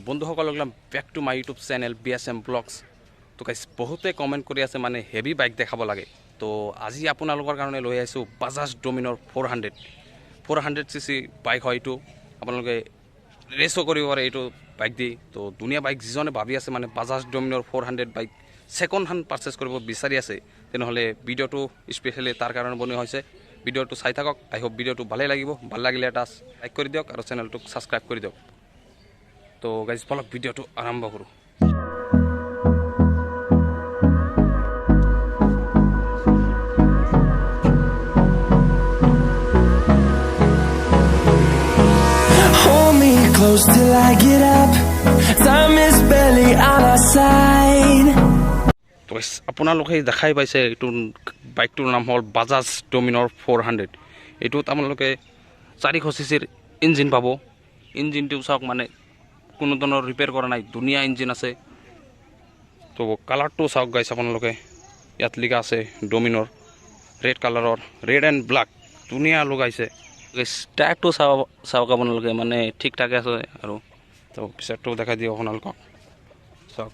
বন্ধুসকল back to my YouTube channel BSM vlogs. তো guys বহুতে কমেণ্ট কৰি আছে মানে হেভি বাইক দেখাব লাগে। তো আজি আপোনালোকৰ কাৰণে লৈ আহিছোঁ বাজাজ ডমিনৰ 400cc বাইক হয়। এইটো আপোনালোকে ৰেচো কৰিব পাৰে এইটো বাইক দি। তো ধুনীয়া বাইক যিজনে ভাবি আছে মানে বাজাজ ডমিনৰ 400 বাইক ছেকেণ্ড হেণ্ড পাৰ্চেছ কৰিব বিচাৰি আছে, তেনেহ'লে ভিডিঅ'টো স্পেচিয়েলি তাৰ কাৰণে বনোৱা হৈছে। ভিডিঅ'টো চাই থাকক। আই হোপ ভিডিঅ'টো ভালেই লাগিব। ভাল লাগিলে এটা লাইক কৰি দিয়ক আৰু চেনেলটোক ছাবস্ক্ৰাইব কৰি দিয়ক। তো গাইজ বলক ভিডিঅ'টো আৰম্ভ কৰোঁ। Close till I get up, time is barely on our side. তো আপোনালোকে দেখাই পাইছে এইটো বাইকটোৰ নাম হ'ল বাজাজ ডমিনৰ 400। এইটোত আপোনালোকে 400cc ইঞ্জিন পাব। ইঞ্জিনটো চাওক, মানে কোনো ধৰণৰ ৰিপেয়াৰ কৰা নাই, ধুনীয়া ইঞ্জিন আছে। তো কালাৰটো চাওক গাইছে, আপোনালোকে ইয়াত লিখা আছে ডমিনৰ ৰেড কালাৰৰ, ৰেড এণ্ড ব্লেক ধুনীয়া লগাইছে। টায়াৰটো চাওক আপোনালোকে, মানে ঠিক ঠাকে আছে। আৰু তো পিছৰটো দেখাই দিওঁ আপোনালোকক, চাওক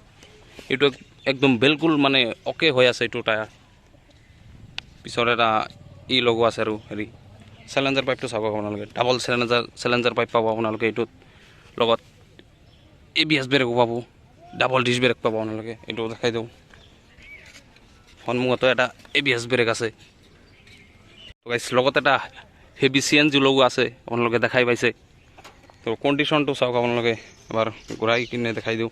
এইটো একদম বিলকুল মানে অ'কে হৈ আছে। এইটো টায়াৰ পিছৰ এটা লগোৱা আছে আৰু হেৰি চেলেঞ্জাৰ পাইপটো চাব আপোনালোকে, ডাবল চেলেঞ্জাৰ পাইপ পাব আপোনালোকে। এইটোত লগত ABS ব্ৰেকো পাব, ডাবল ডিছ ব্ৰেক পাব আপোনালোকে। এইটো দেখাই দিওঁ, সন্মুখতো এটা ABS ব্ৰেক আছে। লগত এটা হেভি CNG লগোৱা আছে, আপোনালোকে দেখাই পাইছে। তো কণ্ডিশ্যনটো চাওক আপোনালোকে, এবাৰ ঘূৰাই কিনে দেখাই দিওঁ।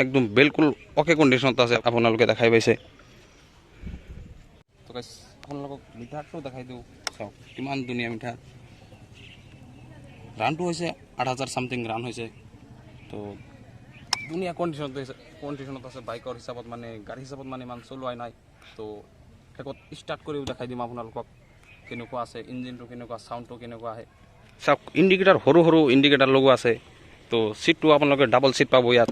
একদম বিলকুল অ'কে কণ্ডিশ্যনত আছে, আপোনালোকে দেখাই পাইছে। তো আপোনালোকক মিটাৰটো দেখাই দিওঁ, চাওক কিমান ধুনীয়া মিটাৰ। ৰানটো হৈছে 8,000 চামথিং ৰান হৈছে। তো ধুনীয়া কণ্ডিশ্যনত আছে বাইকৰ হিচাপত, মানে গাড়ী হিচাপত মানে ইমান চলোৱাই নাই। তো শেষত ষ্টাৰ্ট কৰিও দেখাই দিম আপোনালোকক কেনেকুৱা আছে, ইঞ্জিনটো কেনেকুৱা, চাউণ্ডটো কেনেকুৱা আহে। চাওক ইণ্ডিকেটাৰ, সৰু সৰু ইণ্ডিকেটাৰ লগোৱা আছে। তো চিটটো আপোনালোকে ডাবল চিট পাব ইয়াত।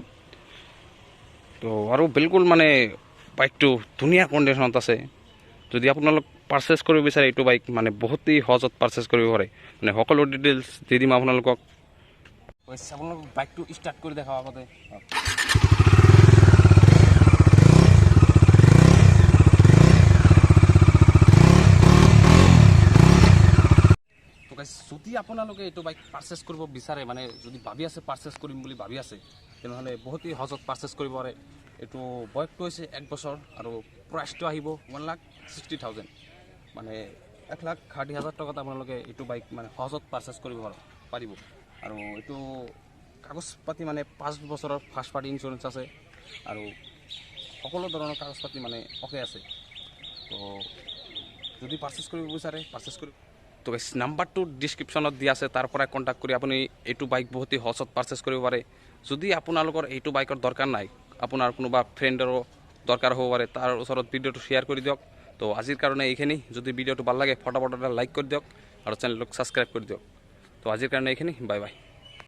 তো আৰু বিলকুল মানে বাইকটো ধুনীয়া কণ্ডিশ্যনত আছে। যদি আপোনালোক পাৰ্চেছ কৰিব বিচাৰে এইটো বাইক, মানে বহুতেই সহজত পাৰ্চেছ কৰিব পাৰে। মানে সকলো ডিটেইলছ দি দিম আপোনালোকক। আপোনালোকক বাইকটো ষ্টাৰ্ট কৰি দেখাওঁ আগতে। যদি আপোনালোকে এইটো বাইক পাৰ্চেছ কৰিব বিচাৰে, মানে যদি ভাবি আছে পাৰ্চেছ কৰিম বুলি ভাবি আছে, তেনেহ'লে বহুতেই সহজত পাৰ্চেছ কৰিব পাৰে। এইটো বয়সটো হৈছে 1 বছৰ আৰু প্ৰাইচটো আহিব 1,60,000, মানে 1,60,000 টকাত আপোনালোকে এইটো বাইক মানে সহজত পাৰ্চেছ কৰিব পাৰিব। আৰু এইটো কাগজ পাতি মানে 5 বছৰৰ ফাৰ্ষ্ট পাৰ্টি ইঞ্চুৰেঞ্চ আছে আৰু সকলো ধৰণৰ কাগজ পাতি মানে অ'কে আছে। তো যদি পাৰ্চেছ কৰিব বিচাৰে পাৰ্চেছ কৰিব। তো নাম্বাৰটো ডিছক্ৰিপশ্যনত দিয়া আছে, তাৰ পৰাই কণ্টেক্ট কৰি আপুনি এইটো বাইক বহুতেই সহজত পাৰ্চেছ কৰিব পাৰে। যদি আপোনালোকৰ এইটো বাইকৰ দৰকাৰ নাই, আপোনাৰ কোনোবা ফ্ৰেণ্ডৰো দৰকাৰ হ'ব পাৰে, তাৰ ওচৰত ভিডিঅ'টো শ্বেয়াৰ কৰি দিয়ক। তো আজিৰ কাৰণে এইখিনি। যদি ভিডিঅ'টো ভাল লাগে ফটাফট এটা লাইক কৰি দিয়ক আৰু চেনেলটোক ছাবস্ক্ৰাইব কৰি দিয়ক। তো আজিৰ কাৰণে এইখিনি, বাই বাই।